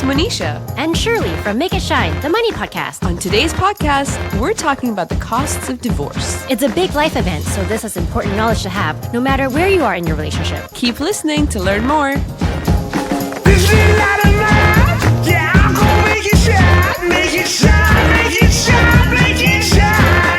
Monisha. And Shirley from Make It Shine, the Money Podcast. On today's podcast, we're talking about the costs of divorce. It's a big life event, so this is important knowledge to have, no matter where you are in your relationship. Keep listening to learn more. This little light of mine, yeah, I'm gonna make it shine, make it shine, make it shine, make it shine.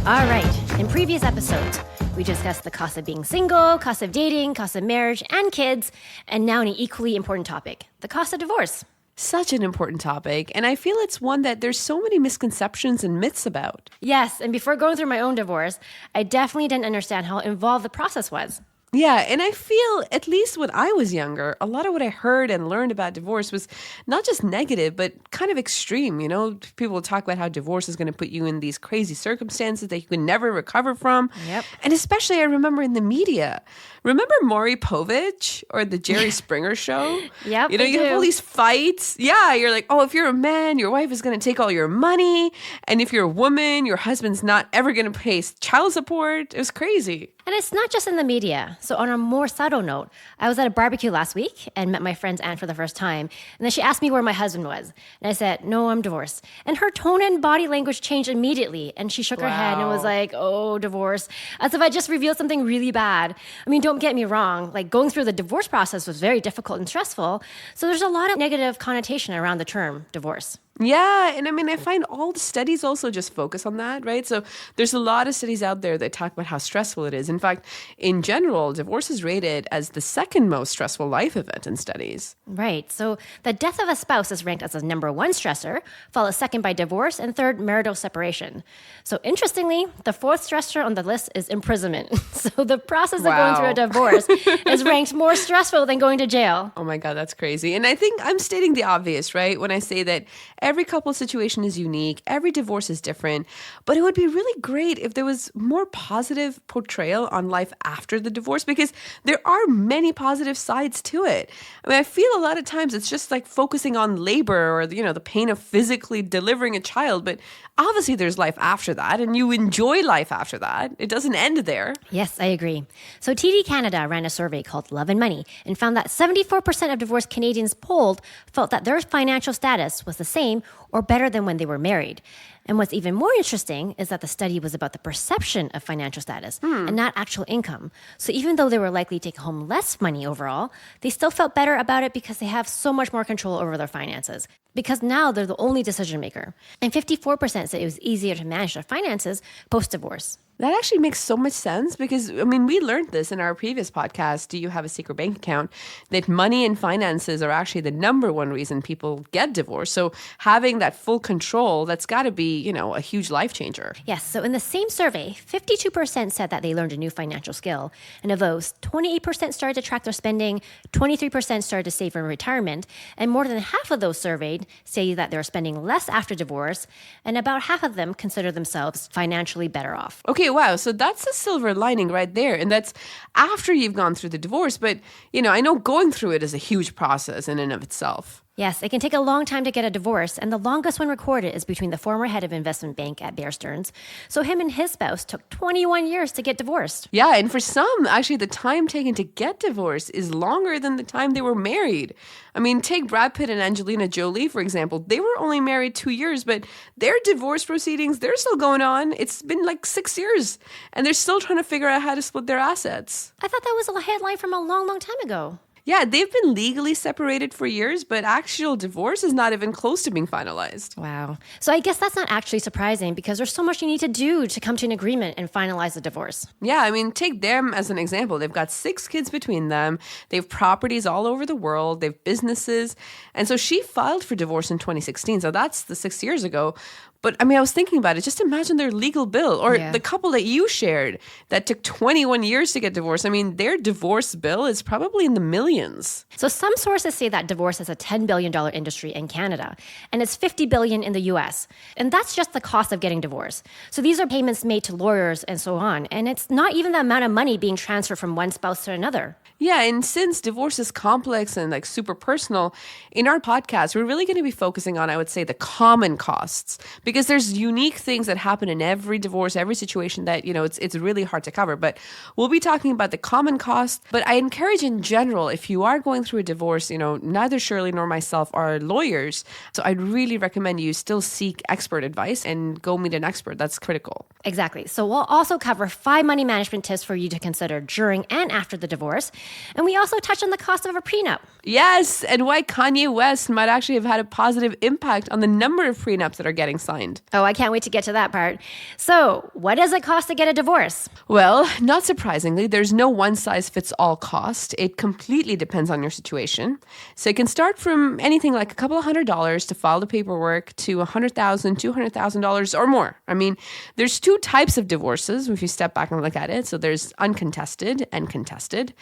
All right, in previous episodes, we discussed the cost of being single, cost of dating, cost of marriage, and kids, and now an equally important topic, the cost of divorce. Such an important topic, and I feel it's one that there's so many misconceptions and myths about. Yes, and before going through my own divorce, I definitely didn't understand how involved the process was. Yeah, and I feel, at least when I was younger, a lot of what I heard and learned about divorce was not just negative, but kind of extreme. You know, people will talk about how divorce is going to put you in these crazy circumstances that you can never recover from. Yep. And especially I remember in the media. Remember Maury Povich or the Jerry Springer show? Yep, You know, I you have do. all these fights. Yeah, you're like, oh, if you're a man, your wife is going to take all your money. And if you're a woman, your husband's not ever going to pay child support. It was crazy. And it's not just in the media. So on a more subtle note, I was at a barbecue last week and met my friend's aunt for the first time. And then she asked me where my husband was. And I said, no, I'm divorced. And her tone and body language changed immediately. And she shook her head and was like, oh, divorce. As if I just revealed something really bad. I mean, don't get me wrong. Like going through the divorce process was very difficult and stressful. So there's a lot of negative connotation around the term divorce. Yeah, and I mean, I find all the studies also just focus on that, right? So there's a lot of studies out there that talk about how stressful it is. In fact, in general, divorce is rated as the second most stressful life event in studies. Right. So the death of a spouse is ranked as a number one stressor, followed second by divorce, and third, marital separation. So interestingly, the fourth stressor on the list is imprisonment. So the process of going through a divorce is ranked more stressful than going to jail. Oh my God, that's crazy. And I think I'm stating the obvious, right? When I say that every couple situation is unique, every divorce is different, but it would be really great if there was more positive portrayal on life after the divorce, because there are many positive sides to it. I mean, I feel a lot of times it's just like focusing on labor or, you know, the pain of physically delivering a child, but obviously there's life after that and you enjoy life after that. It doesn't end there. Yes, I agree. So TD Canada ran a survey called Love and Money and found that 74% of divorced Canadians polled felt that their financial status was the same or better than when they were married. And what's even more interesting is that the study was about the perception of financial status and not actual income. So even though they were likely to take home less money overall, they still felt better about it because they have so much more control over their finances. Because now they're the only decision maker. And 54% said it was easier to manage their finances post-divorce. That actually makes so much sense because, I mean, we learned this in our previous podcast, Do You Have a Secret Bank Account? That money and finances are actually the number one reason people get divorced. So having that full control, that's got to be, you know, a huge life changer. Yes, so in the same survey, 52% said that they learned a new financial skill. And of those, 28% started to track their spending, 23% started to save for retirement, and more than half of those surveyed say that they're spending less after divorce, and about half of them consider themselves financially better off. Okay, wow. So that's a silver lining right there. And that's after you've gone through the divorce. But, you know, I know going through it is a huge process in and of itself. Yes, it can take a long time to get a divorce, and the longest one recorded is between the former head of investment bank at Bear Stearns. So him and his spouse took 21 years to get divorced. Yeah, and for some, actually, the time taken to get divorced is longer than the time they were married. I mean, take Brad Pitt and Angelina Jolie, for example. They were only married 2 years, but their divorce proceedings, they're still going on. It's been like 6 years, and they're still trying to figure out how to split their assets. I thought that was a headline from a long, long time ago. Yeah, they've been legally separated for years, but actual divorce is not even close to being finalized. Wow. So I guess that's not actually surprising because there's so much you need to do to come to an agreement and finalize the divorce. Yeah, I mean, take them as an example. They've got 6 kids between them. They have properties all over the world. They have businesses. And so she filed for divorce in 2016. So that's the 6 years ago. But I mean, I was thinking about it. Just imagine their legal bill or the couple that you shared that took 21 years to get divorced. I mean, their divorce bill is probably in the millions. So some sources say that divorce is a $10 billion industry in Canada, and it's $50 billion in the US. And that's just the cost of getting divorced. So these are payments made to lawyers and so on. And it's not even the amount of money being transferred from one spouse to another. Yeah, and since divorce is complex and like super personal, in our podcast, we're really going to be focusing on, I would say, the common costs. Because because there's unique things that happen in every divorce, every situation that, it's really hard to cover. But we'll be talking about the common cost. But I encourage in general, if you are going through a divorce, neither Shirley nor myself are lawyers. So I'd really recommend you still seek expert advice and go meet an expert. That's critical. Exactly. So we'll also cover 5 money management tips for you to consider during and after the divorce. And we also touch on the cost of a prenup. Yes, and why Kanye West might actually have had a positive impact on the number of prenups that are getting signed. Oh, I can't wait to get to that part. So, what does it cost to get a divorce? Well, not surprisingly, there's no one-size-fits-all cost. It completely depends on your situation. So it can start from anything like a couple of $100s to file the paperwork to $100,000, $200,000 or more. I mean, there's 2 types of divorces if you step back and look at it. So there's uncontested and contested.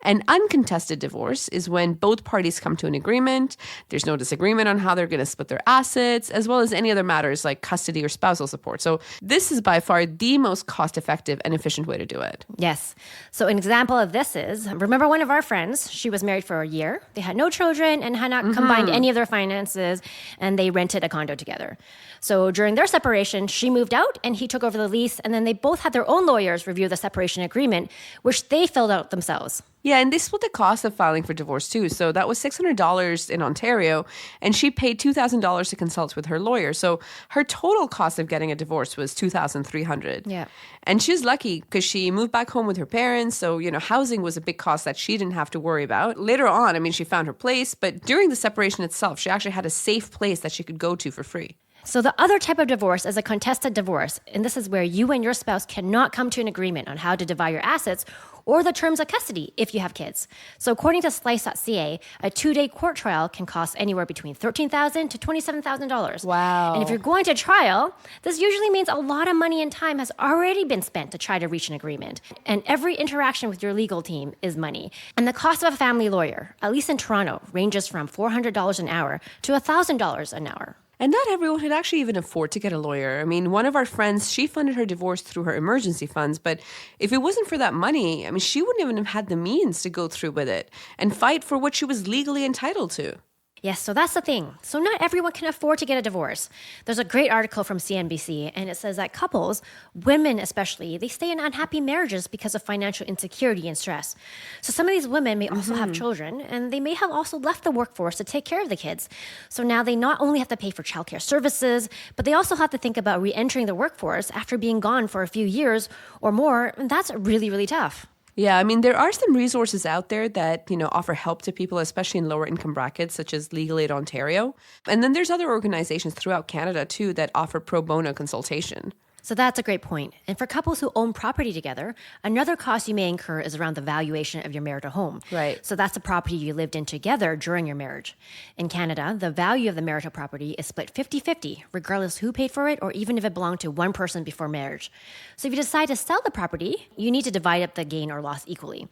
An uncontested divorce is when both parties come to an agreement. There's no disagreement on how they're going to split their assets, as well as any other matters like custody or spousal support. So this is by far the most cost-effective and efficient way to do it. Yes. So an example of this is, remember one of our friends, she was married for a year. They had no children and had not combined any of their finances, and they rented a condo together. So during their separation, she moved out and he took over the lease, and then they both had their own lawyers review the separation agreement, which they filled out themselves. Yeah, and they split the cost of filing for divorce too. So that was $600 in Ontario, and she paid $2,000 to consult with her lawyer. So her total cost of getting a divorce was $2,300. Yeah. And she's lucky because she moved back home with her parents. So, housing was a big cost that she didn't have to worry about. Later on, she found her place, but during the separation itself, she actually had a safe place that she could go to for free. So the other type of divorce is a contested divorce, and this is where you and your spouse cannot come to an agreement on how to divide your assets or the terms of custody if you have kids. So according to Slice.ca, a 2-day court trial can cost anywhere between $13,000 to $27,000. Wow. And if you're going to trial, this usually means a lot of money and time has already been spent to try to reach an agreement. And every interaction with your legal team is money. And the cost of a family lawyer, at least in Toronto, ranges from $400 an hour to $1,000 an hour. And not everyone could actually even afford to get a lawyer. One of our friends, she funded her divorce through her emergency funds. But if it wasn't for that money, she wouldn't even have had the means to go through with it and fight for what she was legally entitled to. Yes, so that's the thing. So not everyone can afford to get a divorce. There's a great article from CNBC, and it says that couples, women especially, they stay in unhappy marriages because of financial insecurity and stress. So some of these women may also have children, and they may have also left the workforce to take care of the kids. So now they not only have to pay for childcare services, but they also have to think about re-entering the workforce after being gone for a few years or more, and that's really, really tough. Yeah, there are some resources out there that, offer help to people, especially in lower income brackets, such as Legal Aid Ontario. And then there's other organizations throughout Canada, too, that offer pro bono consultation. So that's a great point. And for couples who own property together, another cost you may incur is around the valuation of your marital home. Right. So that's the property you lived in together during your marriage. In Canada, the value of the marital property is split 50-50, regardless who paid for it or even if it belonged to one person before marriage. So if you decide to sell the property, you need to divide up the gain or loss equally.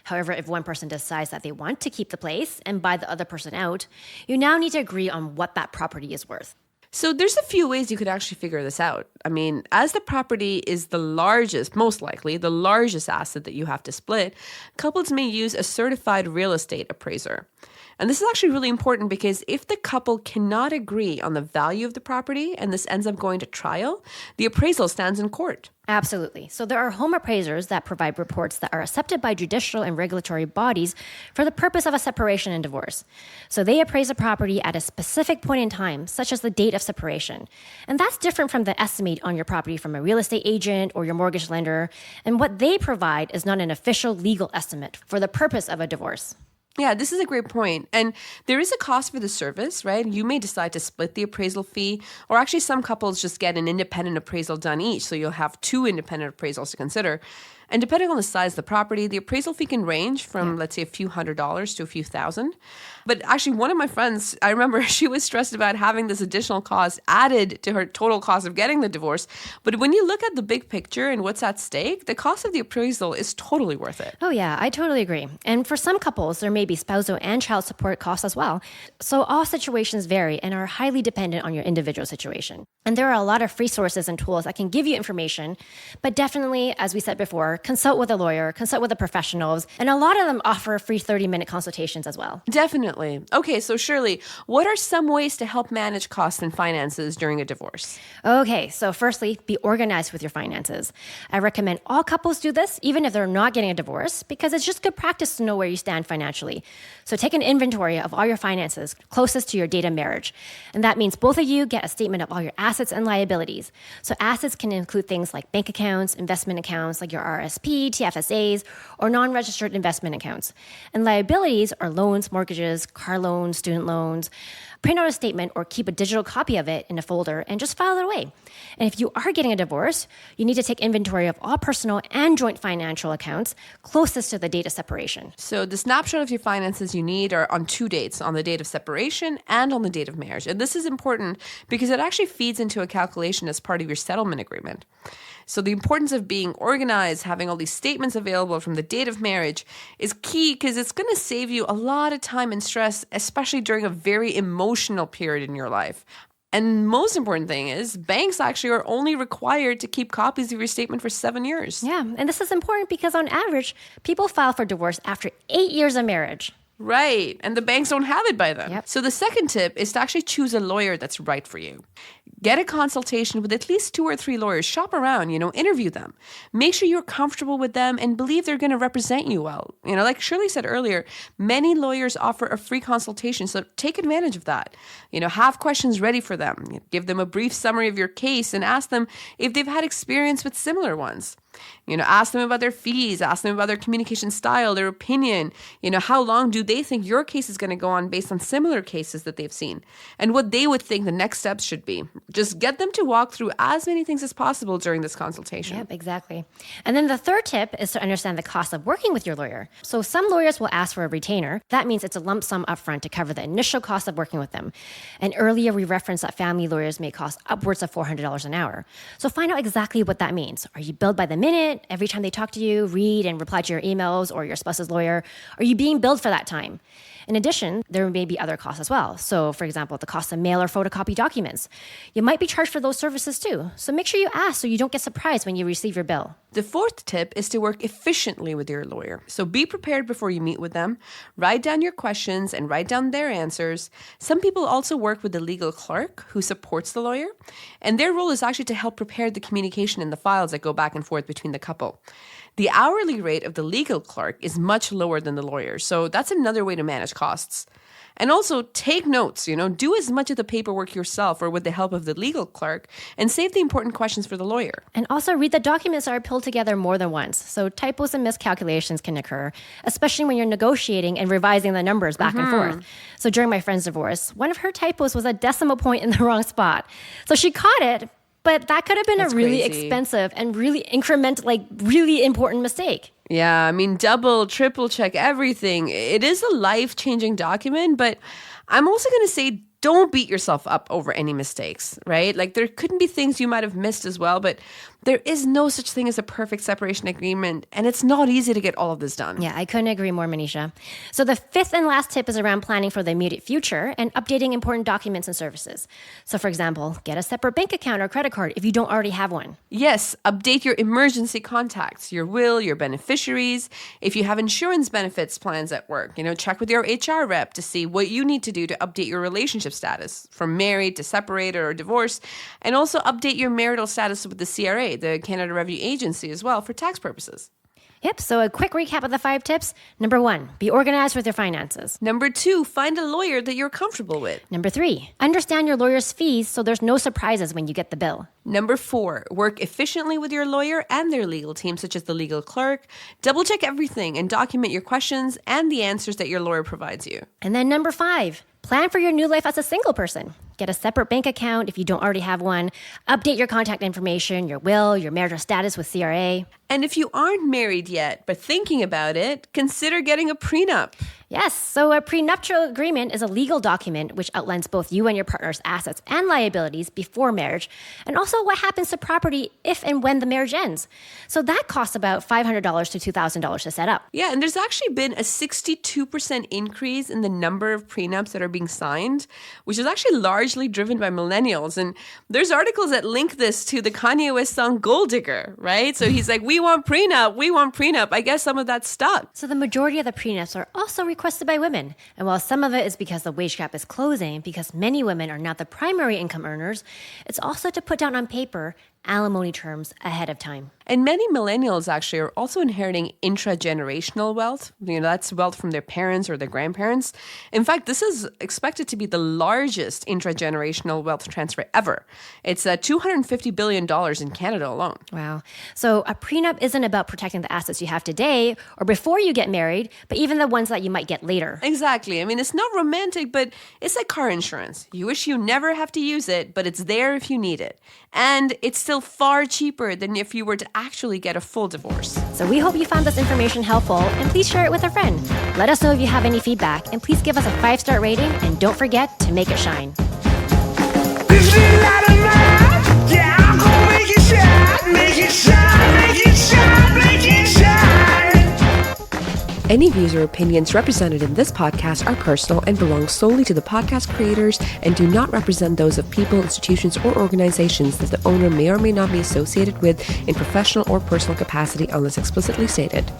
However, if one person decides that they want to keep the place and buy the other person out, you now need to agree on what that property is worth. So there's a few ways you could actually figure this out. As the property is the largest, most likely, the largest asset that you have to split, couples may use a certified real estate appraiser. And this is actually really important because if the couple cannot agree on the value of the property and this ends up going to trial, the appraisal stands in court. Absolutely. So there are home appraisers that provide reports that are accepted by judicial and regulatory bodies for the purpose of a separation and divorce. So they appraise a property at a specific point in time, such as the date of separation. And that's different from the estimate on your property from a real estate agent or your mortgage lender. And what they provide is not an official legal estimate for the purpose of a divorce. Yeah, this is a great point. And there is a cost for the service, right? You may decide to split the appraisal fee, or actually some couples just get an independent appraisal done each. So you'll have 2 independent appraisals to consider. And depending on the size of the property, the appraisal fee can range from, let's say, a few $100s to a few thousand. But actually, one of my friends, I remember she was stressed about having this additional cost added to her total cost of getting the divorce. But when you look at the big picture and what's at stake, the cost of the appraisal is totally worth it. Oh, yeah, I totally agree. And for some couples, there may be spousal and child support costs as well. So all situations vary and are highly dependent on your individual situation. And there are a lot of free sources and tools that can give you information. But definitely, as we said before, before, consult with a lawyer, consult with the professionals, and a lot of them offer free 30-minute consultations as well. Definitely. Okay, so Shirley, what are some ways to help manage costs and finances during a divorce? Okay, so firstly, be organized with your finances. I recommend all couples do this, even if they're not getting a divorce, because it's just good practice to know where you stand financially. So take an inventory of all your finances closest to your date of marriage. And that means both of you get a statement of all your assets and liabilities. So assets can include things like bank accounts, investment accounts like your RSP, TFSAs, or non-registered investment accounts. And liabilities are loans, mortgages, car loans, student loans. Print out a statement or keep a digital copy of it in a folder and just file it away. And if you are getting a divorce, you need to take inventory of all personal and joint financial accounts closest to the date of separation. So the snapshot of your finances you need are on 2 dates, on the date of separation and on the date of marriage. And this is important because it actually feeds into a calculation as part of your settlement agreement. So the importance of being organized, having all these statements available from the date of marriage is key because it's going to save you a lot of time and stress, especially during a very emotional period in your life. And most important thing is banks actually are only required to keep copies of your statement for 7 years. Yeah, and this is important because on average, people file for divorce after 8 years of marriage. Right. And the banks don't have it by then. Yep. So the second tip is to actually choose a lawyer that's right for you. Get a consultation with at least 2 or 3 lawyers. Shop around, interview them. Make sure you're comfortable with them and believe they're going to represent you well. Like Shirley said earlier, many lawyers offer a free consultation, so take advantage of that. Have questions ready for them. Give them a brief summary of your case and ask them if they've had experience with similar ones. Ask them about their fees, ask them about their communication style, their opinion, how long do they think your case is going to go on based on similar cases that they've seen, and what they would think the next steps should be. Just get them to walk through as many things as possible during this consultation. Yep, exactly. And then the third tip is to understand the cost of working with your lawyer. So some lawyers will ask for a retainer. That means it's a lump sum upfront to cover the initial cost of working with them. And earlier we referenced that family lawyers may cost upwards of $400 an hour. So find out exactly what that means. Are you billed by the minute, every time they talk to you, read and reply to your emails or your spouse's lawyer? Are you being billed for that time? In addition, there may be other costs as well. So, for example, the cost of mail or photocopy documents. You might be charged for those services too. So make sure you ask so you don't get surprised when you receive your bill. The fourth tip is to work efficiently with your lawyer. So be prepared before you meet with them. Write down your questions and write down their answers. Some people also work with the legal clerk who supports the lawyer. And their role is actually to help prepare the communication in the files that go back and forth between the couple. The hourly rate of the legal clerk is much lower than the lawyer, so that's another way to manage costs. And also take notes, do as much of the paperwork yourself or with the help of the legal clerk and save the important questions for the lawyer. And also read the documents that are pulled together more than once. So typos and miscalculations can occur, especially when you're negotiating and revising the numbers back and forth. So during my friend's divorce, one of her typos was a decimal point in the wrong spot. So she caught it, but that could have been That's a really crazy. expensive and really really important mistake. Yeah, double, triple check everything. It is a life-changing document, but I'm also going to say don't beat yourself up over any mistakes, right? There couldn't be things you might have missed as well, but there is no such thing as a perfect separation agreement, and it's not easy to get all of this done. Yeah, I couldn't agree more, Manisha. So the fifth and last tip is around planning for the immediate future and updating important documents and services. So for example, get a separate bank account or credit card if you don't already have one. Yes, update your emergency contacts, your will, your beneficiaries. If you have insurance benefits plans at work, check with your HR rep to see what you need to do to update your relationship status from married to separated or divorced, and also update your marital status with the CRA, the Canada Revenue Agency as well, for tax purposes. Yep, so a quick recap of the 5 tips. Number 1, be organized with your finances. Number 2, find a lawyer that you're comfortable with. Number 3, understand your lawyer's fees so there's no surprises when you get the bill. Number 4, work efficiently with your lawyer and their legal team, such as the legal clerk. Double check everything and document your questions and the answers that your lawyer provides you. And then number 5, plan for your new life as a single person. Get a separate bank account if you don't already have one. Update your contact information, your will, your marital status with CRA. And if you aren't married yet, but thinking about it, consider getting a prenup. Yes, so a prenuptial agreement is a legal document which outlines both you and your partner's assets and liabilities before marriage, and also what happens to property if and when the marriage ends. So that costs about $500 to $2,000 to set up. Yeah, and there's actually been a 62% increase in the number of prenups that are being signed, which is actually largely driven by millennials. And there's articles that link this to the Kanye West song Gold Digger, right? So he's like, we want prenup, we want prenup. I guess some of that stuck. So the majority of the prenups are also requested by women. And while some of it is because the wage gap is closing, because many women are not the primary income earners, it's also to put down on paper alimony terms ahead of time. And many millennials actually are also inheriting intragenerational wealth. That's wealth from their parents or their grandparents. In fact, this is expected to be the largest intragenerational wealth transfer ever. It's $250 billion in Canada alone. Wow. So a prenup isn't about protecting the assets you have today or before you get married, but even the ones that you might get later. Exactly. I mean, it's not romantic, but it's like car insurance. You wish you never have to use it, but it's there if you need it. And it's still far cheaper than if you were to actually get a full divorce. So we hope you found this information helpful, and please share it with a friend. Let us know if you have any feedback, and please give us a 5-star rating, and don't forget to make it shine. This little light of mine, yeah, I'm gonna make it shine, make it shine, make it shine, make it shine. Any views or opinions represented in this podcast are personal and belong solely to the podcast creators and do not represent those of people, institutions, or organizations that the owner may or may not be associated with in professional or personal capacity unless explicitly stated.